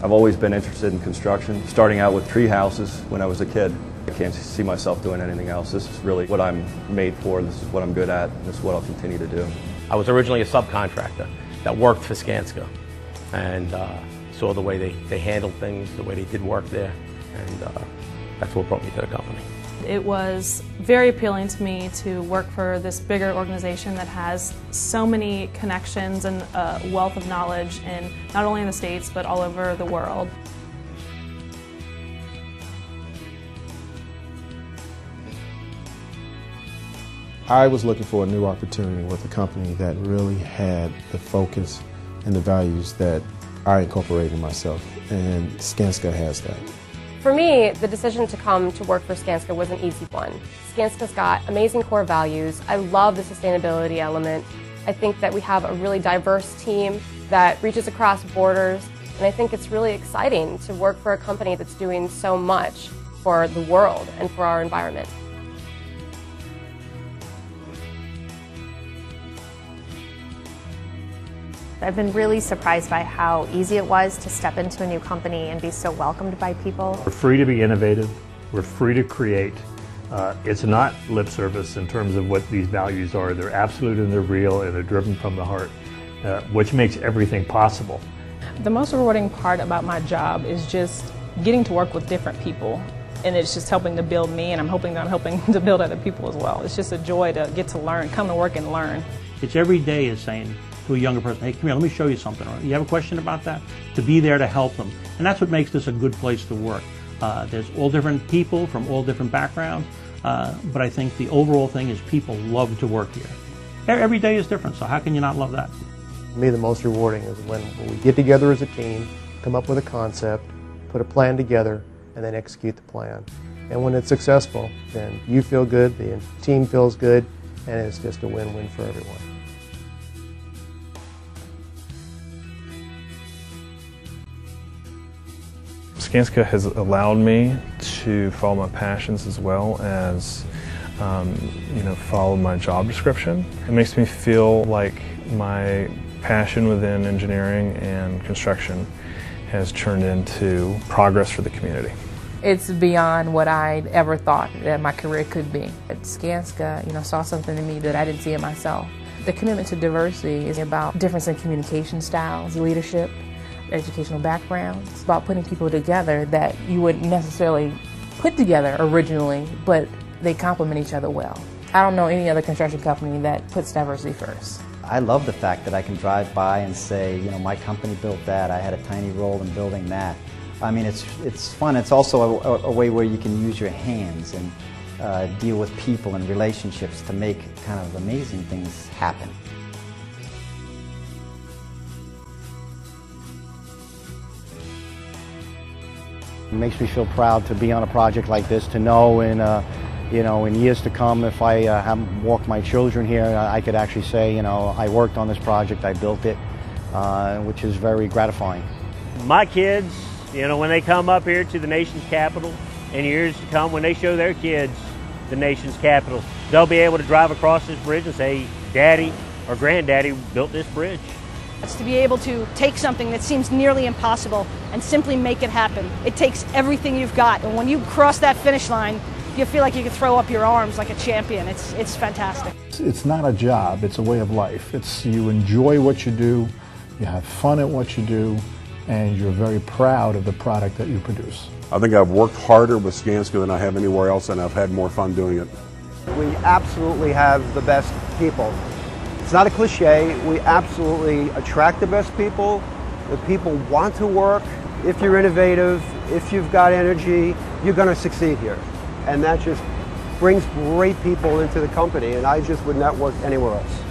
I've always been interested in construction, starting out with tree houses when I was a kid. I can't see myself doing anything else. This is really what I'm made for. This is what I'm good at. This is what I'll continue to do. I was originally a subcontractor that worked for Skanska, and saw the way they handled things, the way they did work there, and that's what brought me to the company. It was very appealing to me to work for this bigger organization that has so many connections and a wealth of knowledge in not only in the States but all over the world. I was looking for a new opportunity with a company that really had the focus and the values that I incorporated myself, and Skanska has that. For me, the decision to come to work for Skanska was an easy one. Skanska's got amazing core values. I love the sustainability element. I think that we have a really diverse team that reaches across borders, and I think it's really exciting to work for a company that's doing so much for the world and for our environment. I've been really surprised by how easy it was to step into a new company and be so welcomed by people. We're free to be innovative, we're free to create. It's not lip service in terms of what these values are. They're absolute and they're real and they're driven from the heart, which makes everything possible. The most rewarding part about my job is just getting to work with different people, and it's just helping to build me, and I'm hoping that I'm helping to build other people as well. It's just a joy to get to learn, come to work and learn. It's every day is saying to a younger person, hey, come here, let me show you something. Or, you have a question about that? To be there to help them. And that's what makes this a good place to work. There's all different people from all different backgrounds, but I think the overall thing is people love to work here. Every day is different, so how can you not love that? For me, the most rewarding is when we get together as a team, come up with a concept, put a plan together, and then execute the plan. And when it's successful, then you feel good, the team feels good, and it's just a win-win for everyone. Skanska has allowed me to follow my passions as well as follow my job description. It makes me feel like my passion within engineering and construction has turned into progress for the community. It's beyond what I ever thought that my career could be. Skanska, saw something in me that I didn't see in myself. The commitment to diversity is about difference in communication styles, leadership, educational backgrounds. It's about putting people together that you wouldn't necessarily put together originally, but they complement each other well. I don't know any other construction company that puts diversity first. I love the fact that I can drive by and say, my company built that, I had a tiny role in building that. I mean, it's fun. It's also a way where you can use your hands and deal with people and relationships to make kind of amazing things happen. It makes me feel proud to be on a project like this, to know in years to come, if I haven't walked my children here, I could actually say, I worked on this project, I built it, which is very gratifying. My kids, when they come up here to the nation's capital, in years to come, when they show their kids the nation's capital, they'll be able to drive across this bridge and say, Daddy or Granddaddy built this bridge. It's to be able to take something that seems nearly impossible and simply make it happen. It takes everything you've got, and when you cross that finish line, you feel like you can throw up your arms like a champion. It's fantastic. It's not a job, it's a way of life. You enjoy what you do, you have fun at what you do, and you're very proud of the product that you produce. I think I've worked harder with Skanska than I have anywhere else, and I've had more fun doing it. We absolutely have the best people. It's not a cliche, we absolutely attract the best people. The people want to work. If you're innovative, if you've got energy, you're going to succeed here. And that just brings great people into the company, and I just would not work anywhere else.